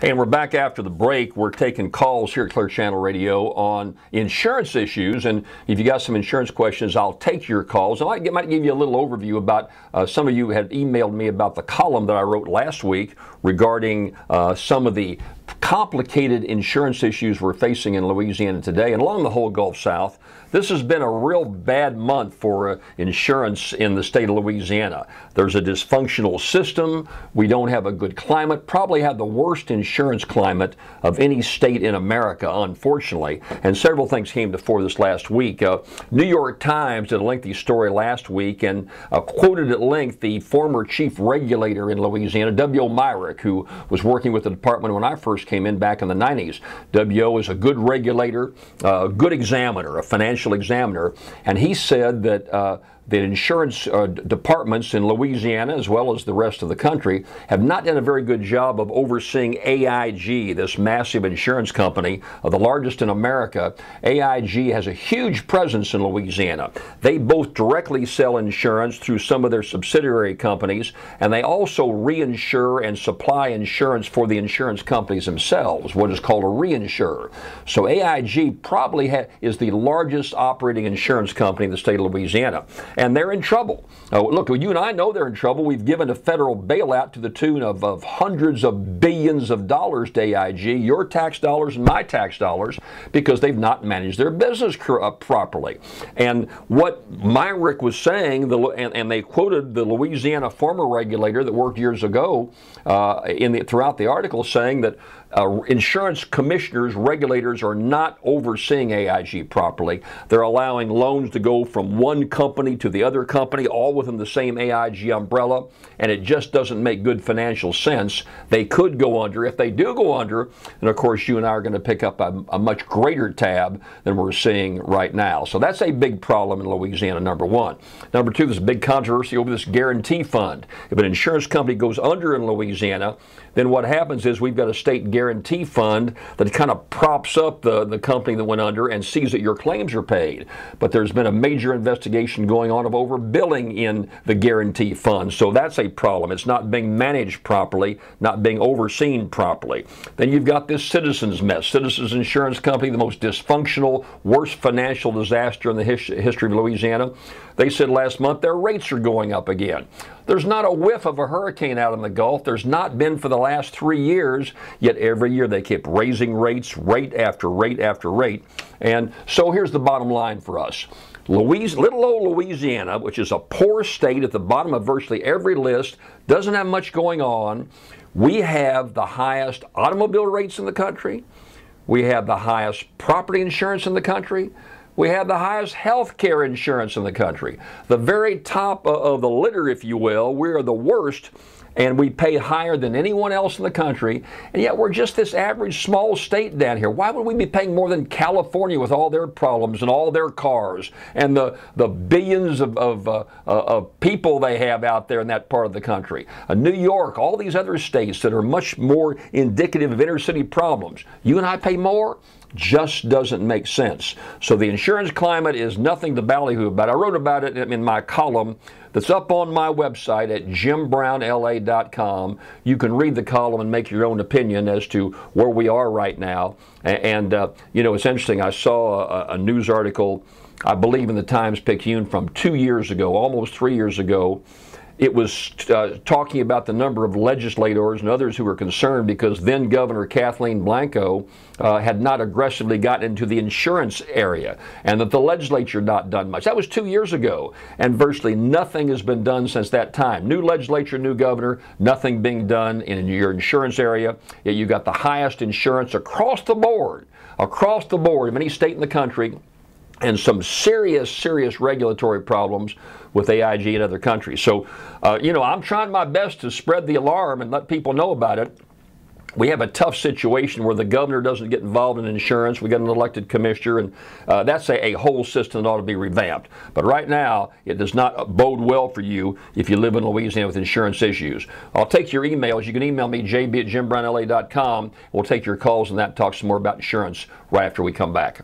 Hey, and we're back after the break. We're taking calls here at Clear Channel Radio on insurance issues. And if you got some insurance questions, I'll take your calls. I might give you a little overview about some of you had emailed me about the column that I wrote last week regarding some of the complicated insurance issues we're facing in Louisiana today and along the whole Gulf South. This has been a real bad month for insurance in the state of Louisiana. There's a dysfunctional system. We don't have a good climate, probably have the worst insurance climate of any state in America, unfortunately. And several things came to fore this last week. New York Times did a lengthy story last week and quoted at length the former chief regulator in Louisiana, W.O. Myrick, who was working with the department when I first came in back in the 90s. W.O. is a good regulator, a good examiner, a financial examiner, and he said that insurance departments in Louisiana, as well as the rest of the country, have not done a very good job of overseeing AIG, this massive insurance company, the largest in America. AIG has a huge presence in Louisiana. They both directly sell insurance through some of their subsidiary companies, and they also reinsure and supply insurance for the insurance companies themselves, what is called a reinsurer. So AIG probably is the largest operating insurance company in the state of Louisiana. And they're in trouble. Look, you and I know they're in trouble. We've given a federal bailout to the tune of hundreds of billions of dollars to AIG, your tax dollars and my tax dollars, because they've not managed their business properly. And what Myrick was saying, and they quoted the Louisiana former regulator that worked years ago throughout the article, saying that insurance commissioners, regulators are not overseeing AIG properly. They're allowing loans to go from one company to the other company, all within the same AIG umbrella, and it just doesn't make good financial sense. They could go under. If they do go under, then of course you and I are going to pick up a much greater tab than we're seeing right now. So that's a big problem in Louisiana, number one. Number two, there's a big controversy over this guarantee fund. If an insurance company goes under in Louisiana, then what happens is we've got a state guarantee fund that kind of props up the company that went under and sees that your claims are paid. But there's been a major investigation going on of overbilling in the guarantee fund. So that's a problem. It's not being managed properly, not being overseen properly. Then you've got this Citizens mess. Citizens Insurance Company, the most dysfunctional, worst financial disaster in the history of Louisiana. They said last month their rates are going up again. There's not a whiff of a hurricane out in the Gulf. There's not been for the last 3 years, yet every year they keep raising rates, rate after rate after rate. And so here's the bottom line for us. Little old Louisiana, which is a poor state at the bottom of virtually every list, doesn't have much going on. We have the highest automobile rates in the country. We have the highest property insurance in the country. We have the highest health care insurance in the country. The very top of the litter, if you will. We are the worst, and we pay higher than anyone else in the country, and yet we're just this average small state down here. Why would we be paying more than California with all their problems and all their cars and the billions of people they have out there in that part of the country? New York, all these other states that are much more indicative of inner city problems. You and I pay more? Just doesn't make sense. So the insurance climate is nothing to ballyhoo about. I wrote about it in my column that's up on my website at jimbrownla.com. You can read the column and make your own opinion as to where we are right now. And you know, it's interesting. I saw a news article, I believe in the Times-Picayune, from 2 years ago, almost 3 years ago. It was talking about the number of legislators and others who were concerned because then Governor Kathleen Blanco had not aggressively gotten into the insurance area, and that the legislature had not done much. That was 2 years ago, and virtually nothing has been done since that time. New legislature, new governor, nothing being done in your insurance area. Yet you got the highest insurance across the board in any state in the country, and some serious regulatory problems with AIG and other countries. So, you know, I'm trying my best to spread the alarm and let people know about it. We have a tough situation where the governor doesn't get involved in insurance. We got an elected commissioner, and that's a whole system that ought to be revamped. But right now, it does not bode well for you if you live in Louisiana with insurance issues. I'll take your emails. You can email me, jb@jimbrownla.com. We'll take your calls and talk some more about insurance right after we come back.